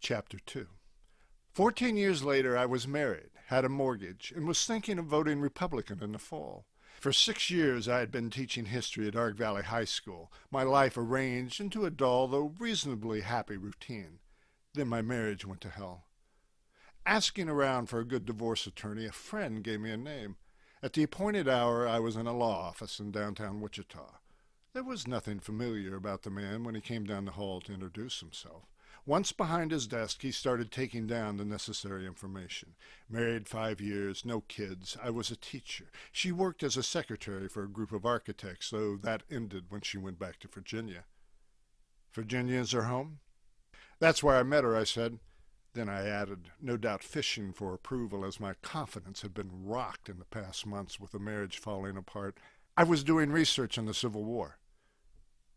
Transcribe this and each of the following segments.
Chapter 2. 14 years later, I was married, had a mortgage, and was thinking of voting Republican in the fall. For 6 years, I had been teaching history at Ark Valley High School, my life arranged into a dull, though reasonably happy routine. Then my marriage went to hell. Asking around for a good divorce attorney, a friend gave me a name. At the appointed hour, I was in a law office in downtown Wichita. There was nothing familiar about the man when he came down the hall to introduce himself. Once behind his desk, he started taking down the necessary information. Married 5 years, no kids. I was a teacher. She worked as a secretary for a group of architects, though that ended when she went back to Virginia. Virginia is her home? That's where I met her, I said. Then I added, no doubt fishing for approval as my confidence had been rocked in the past months with the marriage falling apart. I was doing research on the Civil War.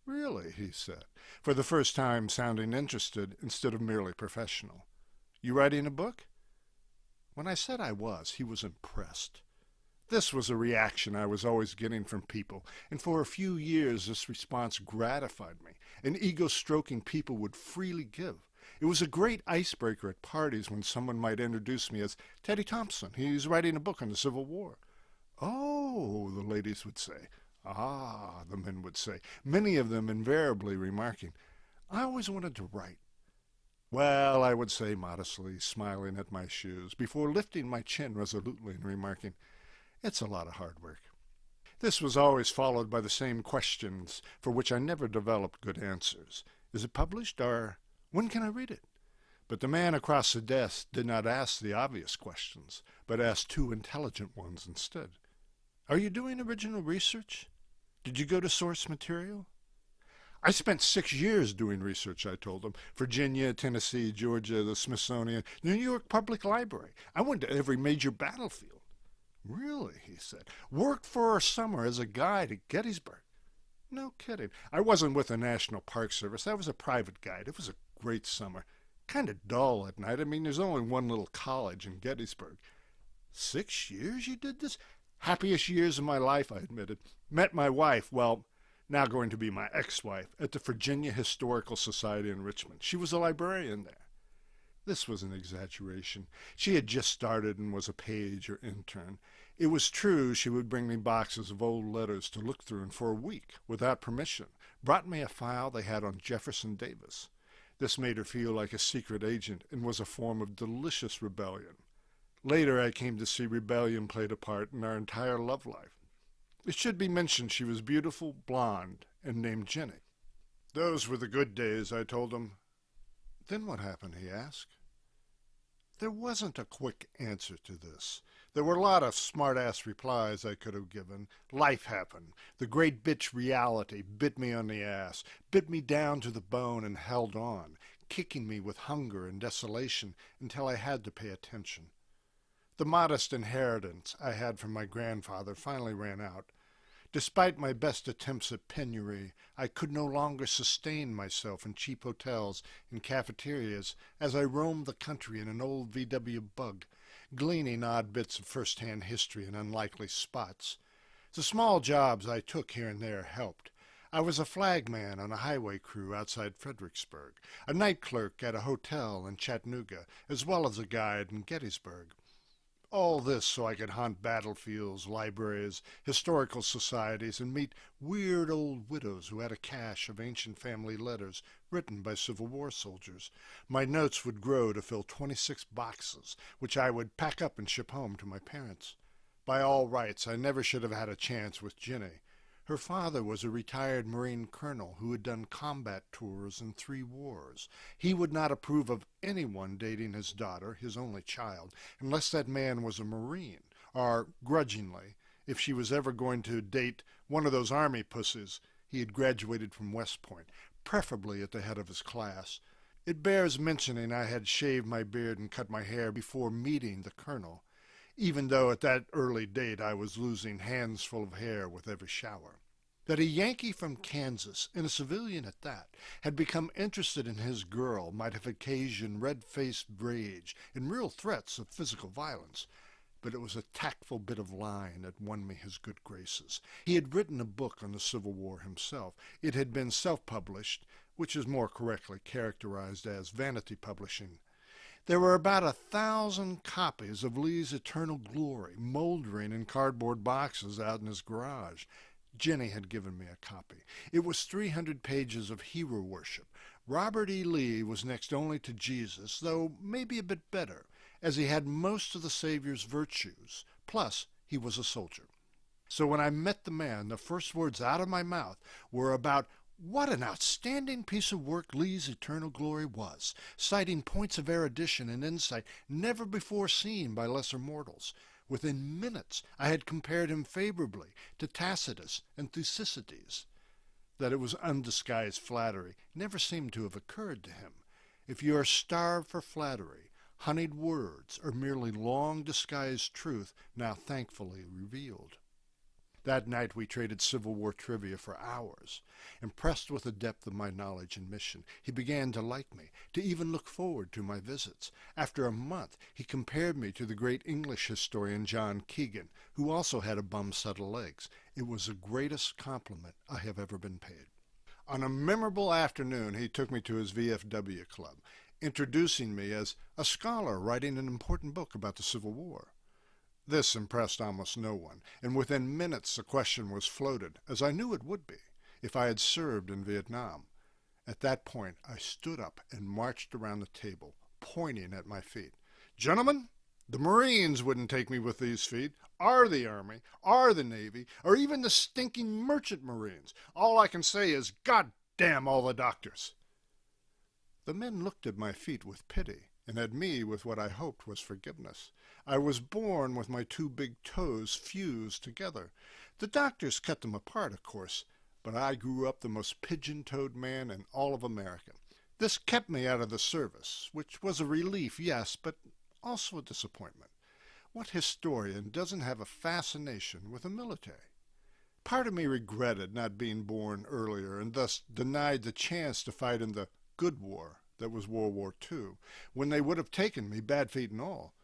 Really, he said, for the first time sounding interested instead of merely professional. You writing a book? When I said I was, he was impressed. This was a reaction I was always getting from people, and for a few years this response gratified me, an ego-stroking people would freely give. It was a great icebreaker at parties when someone might introduce me as Teddy Thompson. He's writing a book on the Civil War. Oh, the ladies would say. Ah, the men would say, many of them invariably remarking, I always wanted to write. Well, I would say modestly, smiling at my shoes, before lifting my chin resolutely and remarking, it's a lot of hard work. This was always followed by the same questions, for which I never developed good answers. Is it published, or when can I read it? But the man across the desk did not ask the obvious questions, but asked two intelligent ones instead. Are you doing original research? Did you go to source material? I spent 6 years doing research, I told him. Virginia, Tennessee, Georgia, the Smithsonian, New York Public Library. I went to every major battlefield. Really, he said. Worked for a summer as a guide at Gettysburg. No kidding. I wasn't with the National Park Service. I was a private guide. It was a great summer. Kind of dull at night. I mean, there's only one little college in Gettysburg. 6 years you did this? Happiest years of my life, I admitted. Met my wife, well, now going to be my ex-wife, at the Virginia Historical Society in Richmond. She was a librarian there. This was an exaggeration. She had just started and was a page or intern. It was true she would bring me boxes of old letters to look through, and for a week, without permission, brought me a file they had on Jefferson Davis. This made her feel like a secret agent and was a form of delicious rebellion. Later, I came to see rebellion played a part in our entire love life. It should be mentioned she was beautiful, blonde, and named Jenny. Those were the good days, I told him. Then what happened, he asked. There wasn't a quick answer to this. There were a lot of smart-ass replies I could have given. Life happened. The great bitch reality bit me on the ass, bit me down to the bone and held on, kicking me with hunger and desolation until I had to pay attention. The modest inheritance I had from my grandfather finally ran out. Despite my best attempts at penury, I could no longer sustain myself in cheap hotels and cafeterias as I roamed the country in an old VW Bug, gleaning odd bits of first-hand history in unlikely spots. The small jobs I took here and there helped. I was a flagman on a highway crew outside Fredericksburg, a night clerk at a hotel in Chattanooga, as well as a guide in Gettysburg. All this so I could haunt battlefields, libraries, historical societies, and meet weird old widows who had a cache of ancient family letters written by Civil War soldiers. My notes would grow to fill 26 boxes, which I would pack up and ship home to my parents. By all rights, I never should have had a chance with Jenny. Her father was a retired Marine colonel who had done combat tours in 3 wars. He would not approve of anyone dating his daughter, his only child, unless that man was a Marine, or, grudgingly, if she was ever going to date one of those army pussies. He had graduated from West Point, preferably at the head of his class. It bears mentioning I had shaved my beard and cut my hair before meeting the colonel, even though at that early date I was losing hands full of hair with every shower. That a Yankee from Kansas, and a civilian at that, had become interested in his girl might have occasioned red-faced rage and real threats of physical violence, but it was a tactful bit of line that won me his good graces. He had written a book on the Civil War himself. It had been self-published, which is more correctly characterized as vanity publishing. There were about 1,000 copies of Lee's Eternal Glory moldering in cardboard boxes out in his garage. Jenny had given me a copy. It was 300 pages of hero worship. Robert E. Lee was next only to Jesus, though maybe a bit better, as he had most of the Savior's virtues, plus he was a soldier. So when I met the man, the first words out of my mouth were about what an outstanding piece of work Lee's Eternal Glory was, citing points of erudition and insight never before seen by lesser mortals. Within minutes I had compared him favorably to Tacitus and Thucydides. That it was undisguised flattery never seemed to have occurred to him. If you are starved for flattery, honeyed words are merely long-disguised truth now thankfully revealed. That night we traded Civil War trivia for hours. Impressed with the depth of my knowledge and mission, he began to like me, to even look forward to my visits. After a month, he compared me to the great English historian John Keegan, who also had a bum set of legs. It was the greatest compliment I have ever been paid. On a memorable afternoon, he took me to his VFW club, introducing me as a scholar writing an important book about the Civil War. This impressed almost no one, and within minutes the question was floated, as I knew it would be, if I had served in Vietnam. At that point I stood up and marched around the table, pointing at my feet. Gentlemen, the Marines wouldn't take me with these feet, or the Army, or the Navy, or even the stinking merchant Marines. All I can say is, God damn all the doctors. The men looked at my feet with pity, and at me with what I hoped was forgiveness. I was born with my two big toes fused together. The doctors cut them apart, of course, but I grew up the most pigeon-toed man in all of America. This kept me out of the service, which was a relief, yes, but also a disappointment. What historian doesn't have a fascination with the military? Part of me regretted not being born earlier and thus denied the chance to fight in the good war that was World War II, when they would have taken me, bad feet and all.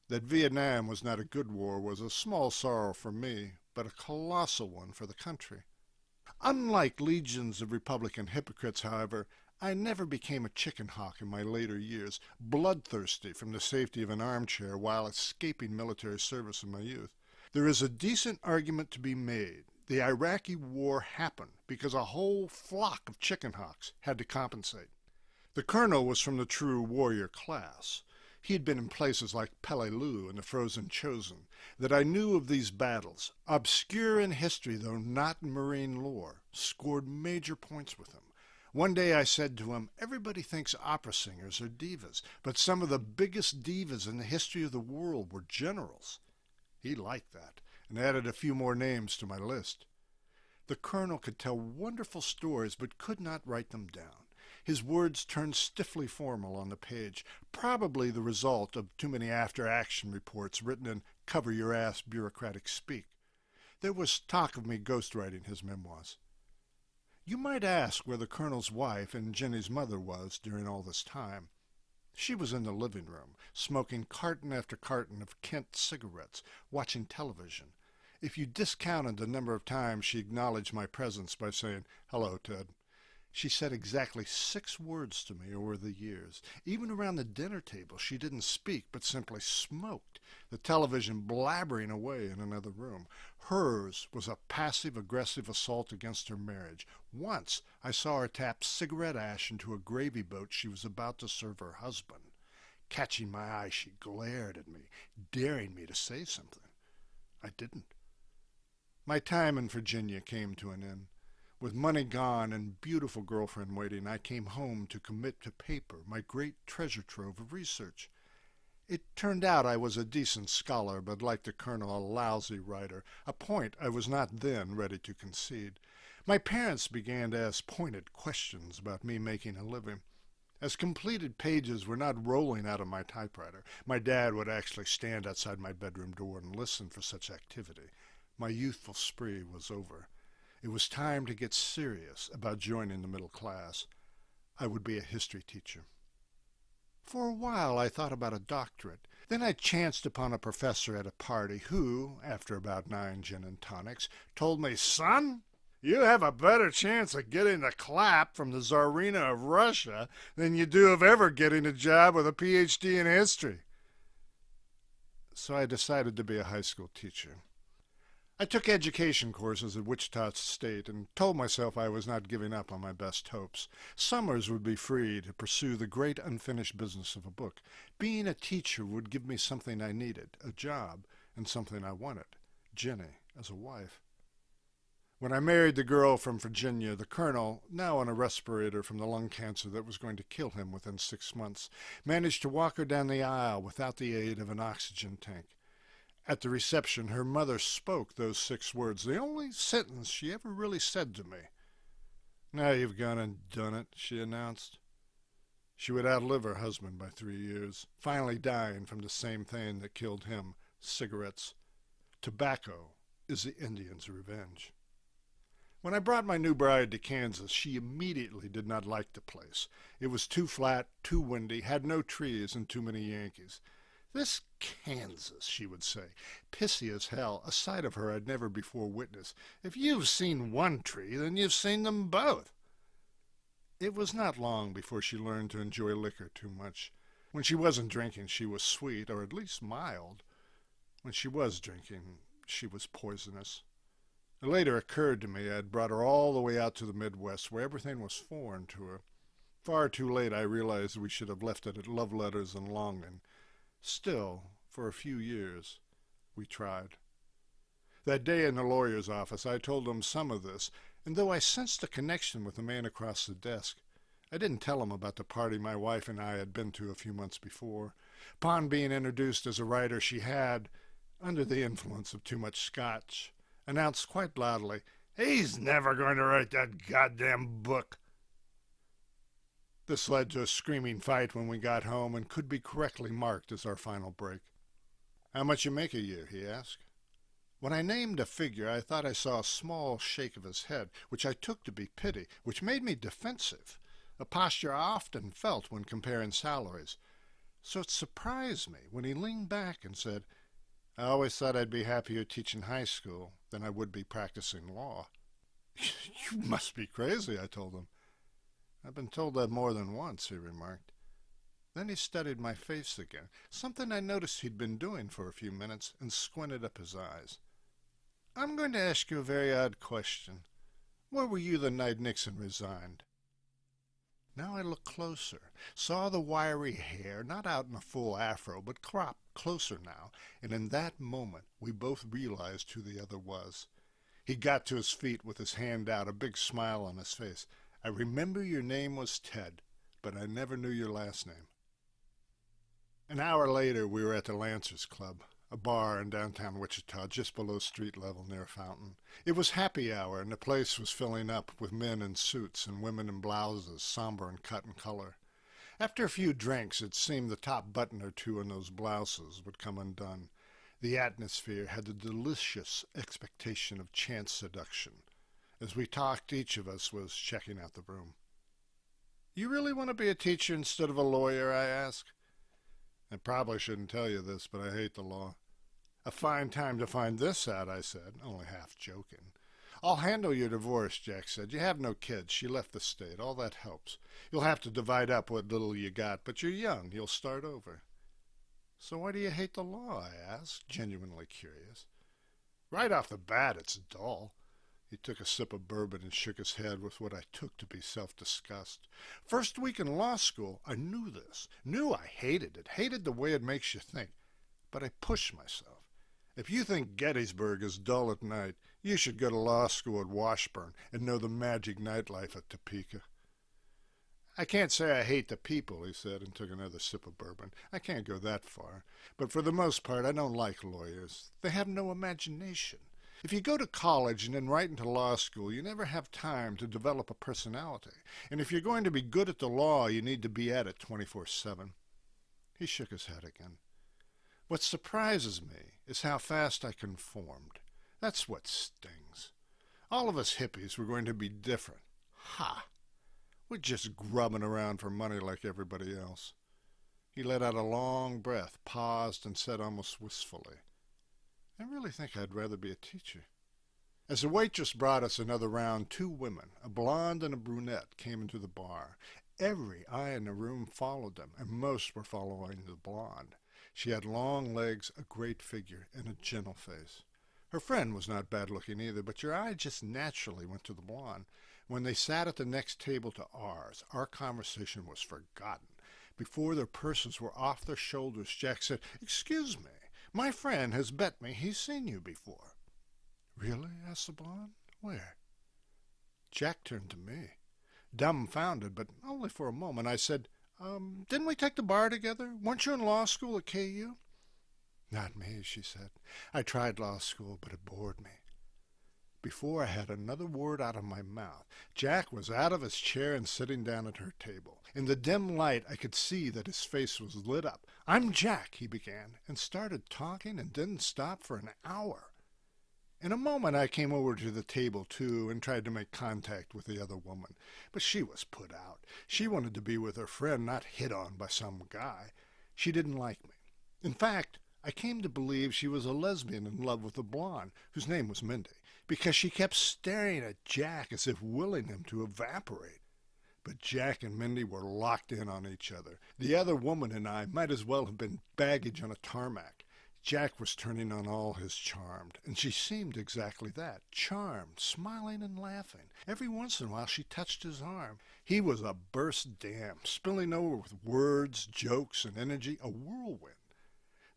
That Vietnam was not a good war was a small sorrow for me, but a colossal one for the country. Unlike legions of Republican hypocrites, however, I never became a chicken hawk in my later years, bloodthirsty from the safety of an armchair while escaping military service in my youth. There is a decent argument to be made. The Iraqi war happened because a whole flock of chicken hawks had to compensate. The colonel was from the true warrior class. He had been in places like Peleliu and the Frozen Chosen, that I knew of these battles, obscure in history though not in Marine lore, scored major points with him. One day I said to him, everybody thinks opera singers are divas, but some of the biggest divas in the history of the world were generals. He liked that, and added a few more names to my list. The colonel could tell wonderful stories, but could not write them down. His words turned stiffly formal on the page, probably the result of too many after-action reports written in cover-your-ass bureaucratic speak. There was talk of me ghostwriting his memoirs. You might ask where the colonel's wife and Jenny's mother was during all this time. She was in the living room, smoking carton after carton of Kent cigarettes, watching television. If you discounted the number of times she acknowledged my presence by saying, "Hello, Ted." She said exactly 6 words to me over the years. Even around the dinner table she didn't speak, but simply smoked, the television blabbering away in another room. Hers was a passive-aggressive assault against her marriage. Once I saw her tap cigarette ash into a gravy boat she was about to serve her husband. Catching my eye, she glared at me, daring me to say something. I didn't. My time in Virginia came to an end. With money gone and beautiful girlfriend waiting, I came home to commit to paper my great treasure trove of research. It turned out I was a decent scholar, but like the colonel, a lousy writer, a point I was not then ready to concede. My parents began to ask pointed questions about me making a living. As completed pages were not rolling out of my typewriter, my dad would actually stand outside my bedroom door and listen for such activity. My youthful spree was over. It was time to get serious about joining the middle class. I would be a history teacher. For a while I thought about a doctorate. Then I chanced upon a professor at a party who, after about 9 gin and tonics, told me, "Son, You have a better chance of getting the clap from the Tsarina of Russia than you do of ever getting a job with a PhD in history. So I decided to be a high school teacher. I took education courses at Wichita State and told myself I was not giving up on my best hopes. Summers would be free to pursue the great unfinished business of a book. Being a teacher would give me something I needed, a job, and something I wanted, Jenny as a wife. When I married the girl from Virginia, the colonel, now on a respirator from the lung cancer that was going to kill him within 6 months, managed to walk her down the aisle without the aid of an oxygen tank. At the reception, her mother spoke those 6 words, the only sentence she ever really said to me. "Now you've gone and done it," she announced. She would outlive her husband by 3 years, finally dying from the same thing that killed him, cigarettes. Tobacco is the Indian's revenge. When I brought my new bride to Kansas, she immediately did not like the place. It was too flat, too windy, had no trees, and too many Yankees. "This Kansas," she would say, pissy as hell, a sight of her I'd never before witnessed. "If you've seen one tree, then you've seen them both." It was not long before she learned to enjoy liquor too much. When she wasn't drinking, she was sweet, or at least mild. When she was drinking, she was poisonous. It later occurred to me I had brought her all the way out to the Midwest, where everything was foreign to her. Far too late I realized we should have left it at love letters and longing. Still, for a few years, we tried. That day in the lawyer's office, I told him some of this, and though I sensed a connection with the man across the desk, I didn't tell him about the party my wife and I had been to a few months before. Upon being introduced as a writer, she had, under the influence of too much scotch, announced quite loudly, "He's never going to write that goddamn book." This led to a screaming fight when we got home and could be correctly marked as our final break. "How much you make a year?" he asked. When I named a figure, I thought I saw a small shake of his head, which I took to be pity, which made me defensive, a posture I often felt when comparing salaries. So it surprised me when he leaned back and said, "I always thought I'd be happier teaching high school than I would be practicing law." "You must be crazy," I told him. "I've been told that more than once," he remarked. Then he studied my face again, something I noticed he'd been doing for a few minutes, and squinted up his eyes. "I'm going to ask you a very odd question. Where were you the night Nixon resigned?" Now I looked closer, saw the wiry hair, not out in a full afro, but cropped closer now, and in that moment we both realized who the other was. He got to his feet with his hand out, a big smile on his face. "I remember your name was Ted, but I never knew your last name." An hour later, we were at the Lancers Club, a bar in downtown Wichita, just below street level near a fountain. It was happy hour, and the place was filling up with men in suits and women in blouses, somber and cut in color. After a few drinks, it seemed the top button or two on those blouses would come undone. The atmosphere had the delicious expectation of chance seduction. As we talked, each of us was checking out the room. "You really want to be a teacher instead of a lawyer?" I asked. "I probably shouldn't tell you this, but I hate the law." "A fine time to find this out," I said, only half joking. "I'll handle your divorce," Jack said. "You have no kids. She left the state. All that helps. You'll have to divide up what little you got, but you're young. You'll start over." "So why do you hate the law?" I asked, genuinely curious. "Right off the bat, it's dull." He took a sip of bourbon and shook his head with what I took to be self-disgust. First week in law school, I knew this, knew I hated it, hated the way it makes you think. But I pushed myself. If you think Gettysburg is dull at night, you should go to law school at Washburn and know the magic nightlife at Topeka. "I can't say I hate the people," he said, and took another sip of bourbon. "I can't go that far. But for the most part, I don't like lawyers. They have no imagination. If you go to college and then right into law school, you never have time to develop a personality. And if you're going to be good at the law, you need to be at it 24/7. He shook his head again. "What surprises me is how fast I conformed. That's what stings. All of us hippies were going to be different. Ha! We're just grubbing around for money like everybody else." He let out a long breath, paused, and said almost wistfully, "I really think I'd rather be a teacher." As the waitress brought us another round, two women, a blonde and a brunette, came into the bar. Every eye in the room followed them, and most were following the blonde. She had long legs, a great figure, and a gentle face. Her friend was not bad looking either, but your eye just naturally went to the blonde. When they sat at the next table to ours, our conversation was forgotten. Before their purses were off their shoulders, Jack said, "Excuse me, my friend has bet me he's seen you before." "Really?" asked the blonde. "Where?" Jack turned to me, dumbfounded, but only for a moment. I said, "Didn't we take the bar together? Weren't you in law school at KU?" "Not me," she said. "I tried law school, but it bored me." Before I had another word out of my mouth, Jack was out of his chair and sitting down at her table. In the dim light, I could see that his face was lit up. "I'm Jack," he began, and started talking and didn't stop for an hour. In a moment I came over to the table, too, and tried to make contact with the other woman. But she was put out. She wanted to be with her friend, not hit on by some guy. She didn't like me. In fact, I came to believe she was a lesbian in love with a blonde, whose name was Mindy, because she kept staring at Jack as if willing him to evaporate. But Jack and Mindy were locked in on each other. The other woman and I might as well have been baggage on a tarmac. Jack was turning on all his charm, and she seemed exactly that, charmed, smiling and laughing. Every once in a while she touched his arm. He was a burst dam, spilling over with words, jokes, and energy, a whirlwind.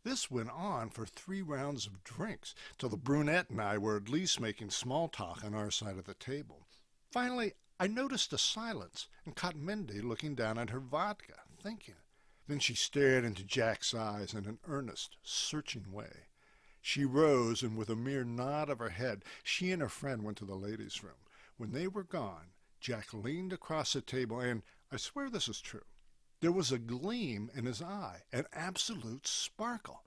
This went on for 3 rounds of drinks, till the brunette and I were at least making small talk on our side of the table. Finally, I noticed a silence and caught Mindy looking down at her vodka, thinking. Then she stared into Jack's eyes in an earnest, searching way. She rose, and with a mere nod of her head, she and her friend went to the ladies' room. When they were gone, Jack leaned across the table, and I swear this is true, there was a gleam in his eye, an absolute sparkle.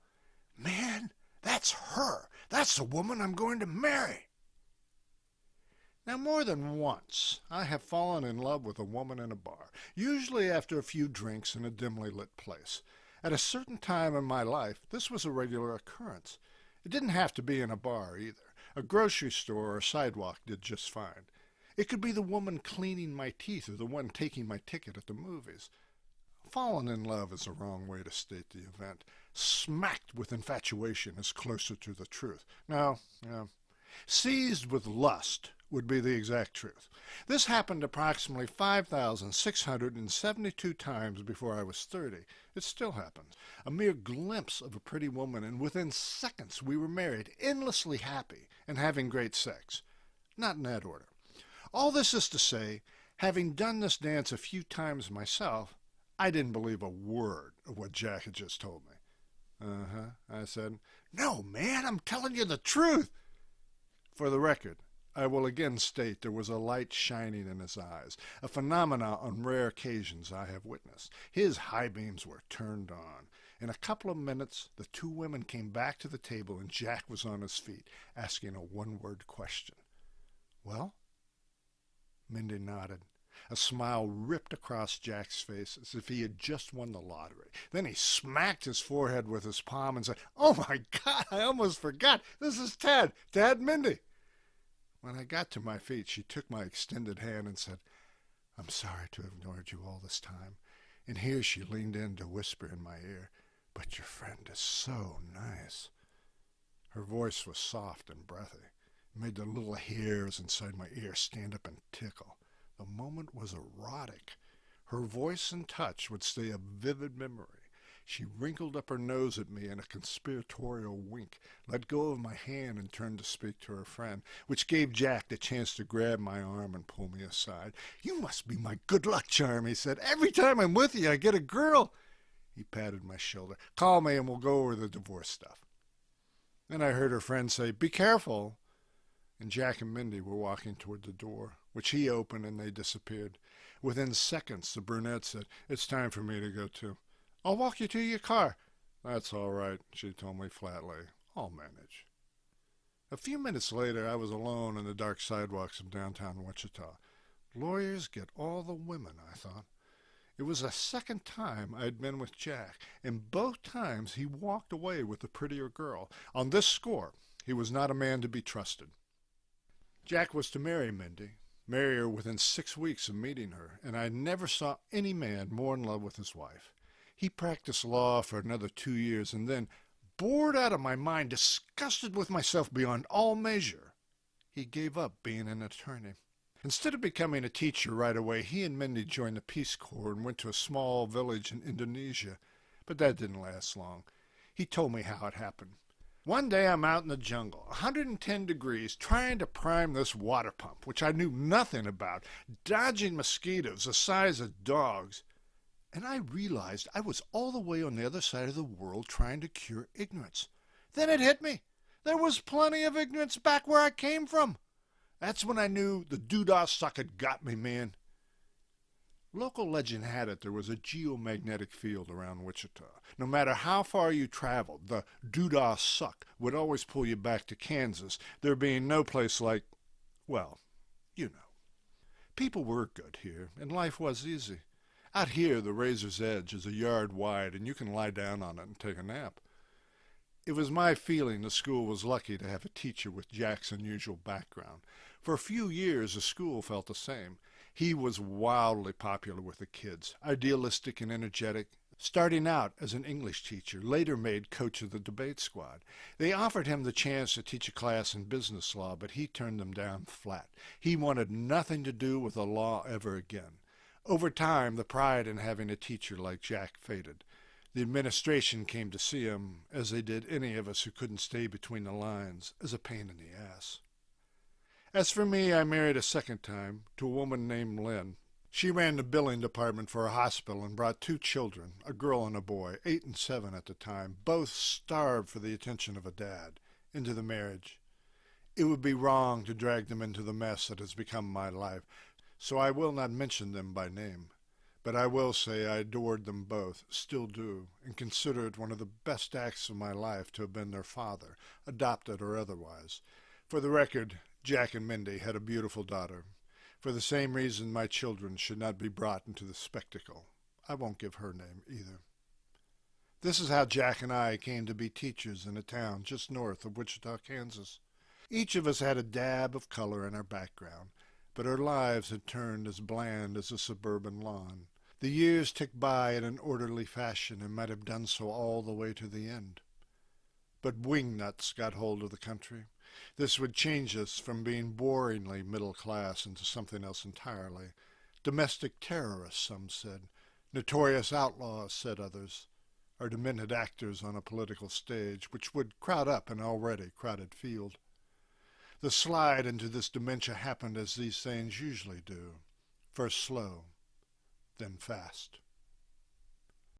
"Man, that's her! That's the woman I'm going to marry!" Now, more than once, I have fallen in love with a woman in a bar, usually after a few drinks in a dimly lit place. At a certain time in my life, this was a regular occurrence. It didn't have to be in a bar, either. A grocery store or sidewalk did just fine. It could be the woman cleaning my teeth or the one taking my ticket at the movies. Fallen in love is the wrong way to state the event. Smacked with infatuation is closer to the truth. No. Seized with lust would be the exact truth. This happened approximately 5,672 times before I was 30. It still happens. A mere glimpse of a pretty woman, and within seconds we were married, endlessly happy, and having great sex. Not in that order. All this is to say, having done this dance a few times myself, I didn't believe a word of what Jack had just told me. I said. "No, man, I'm telling you the truth." For the record, I will again state there was a light shining in his eyes, a phenomena on rare occasions I have witnessed. His high beams were turned on. In a couple of minutes, the two women came back to the table, and Jack was on his feet, asking a one-word question. "Well?" Mindy nodded. A smile ripped across Jack's face as if he had just won the lottery. Then he smacked his forehead with his palm and said, "Oh, my God, I almost forgot. This is Tad Mindy." When I got to my feet, she took my extended hand and said, "I'm sorry to have ignored you all this time." And here she leaned in to whisper in my ear, "But your friend is so nice." Her voice was soft and breathy. It made the little hairs inside my ear stand up and tickle. The moment was erotic. Her voice and touch would stay a vivid memory. She wrinkled up her nose at me in a conspiratorial wink, let go of my hand, and turned to speak to her friend, which gave Jack the chance to grab my arm and pull me aside. "You must be my good luck charm," he said. "Every time I'm with you, I get a girl." He patted my shoulder. "Call me and we'll go over the divorce stuff." Then I heard her friend say, "Be careful." And Jack and Mindy were walking toward the door, which he opened, and they disappeared. Within seconds, the brunette said, "It's time for me to go, too." "I'll walk you to your car." "That's all right," she told me flatly. "I'll manage." A few minutes later, I was alone on the dark sidewalks of downtown Wichita. Lawyers get all the women, I thought. It was the second time I had been with Jack, and both times he walked away with the prettier girl. On this score, he was not a man to be trusted. Jack was to marry Mindy, marry her within 6 weeks of meeting her, and I never saw any man more in love with his wife. He practiced law for another 2 years and then, bored out of my mind, disgusted with myself beyond all measure, he gave up being an attorney. Instead of becoming a teacher right away, he and Mindy joined the Peace Corps and went to a small village in Indonesia. But that didn't last long. He told me how it happened. One day I'm out in the jungle, 110 degrees, trying to prime this water pump, which I knew nothing about, dodging mosquitoes the size of dogs. And I realized I was all the way on the other side of the world trying to cure ignorance. Then it hit me. There was plenty of ignorance back where I came from. That's when I knew the doodah suck had got me, man. Local legend had it there was a geomagnetic field around Wichita. No matter how far you traveled, the doodah suck would always pull you back to Kansas, there being no place like, well, you know. People were good here, and life was easy. Out here, the razor's edge is a yard wide, and you can lie down on it and take a nap. It was my feeling the school was lucky to have a teacher with Jack's unusual background. For a few years, the school felt the same. He was wildly popular with the kids, idealistic and energetic. Starting out as an English teacher, later made coach of the debate squad. They offered him the chance to teach a class in business law, but he turned them down flat. He wanted nothing to do with the law ever again. Over time, the pride in having a teacher like Jack faded. The administration came to see him, as they did any of us who couldn't stay between the lines, as a pain in the ass. As for me, I married a second time to a woman named Lynn. She ran the billing department for a hospital and brought 2 children, a girl and a boy, 8 and 7 at the time, both starved for the attention of a dad, into the marriage. It would be wrong to drag them into the mess that has become my life, so I will not mention them by name. But I will say I adored them both, still do, and consider it one of the best acts of my life to have been their father, adopted or otherwise. For the record, Jack and Mindy had a beautiful daughter. For the same reason my children should not be brought into the spectacle. I won't give her name either. This is how Jack and I came to be teachers in a town just north of Wichita, Kansas. Each of us had a dab of color in our background, but our lives had turned as bland as a suburban lawn. The years ticked by in an orderly fashion and might have done so all the way to the end. But wingnuts got hold of the country. This would change us from being boringly middle class into something else entirely. Domestic terrorists, some said. Notorious outlaws, said others. Or demented actors on a political stage, which would crowd up an already crowded field. The slide into this dementia happened as these things usually do. First slow, then fast.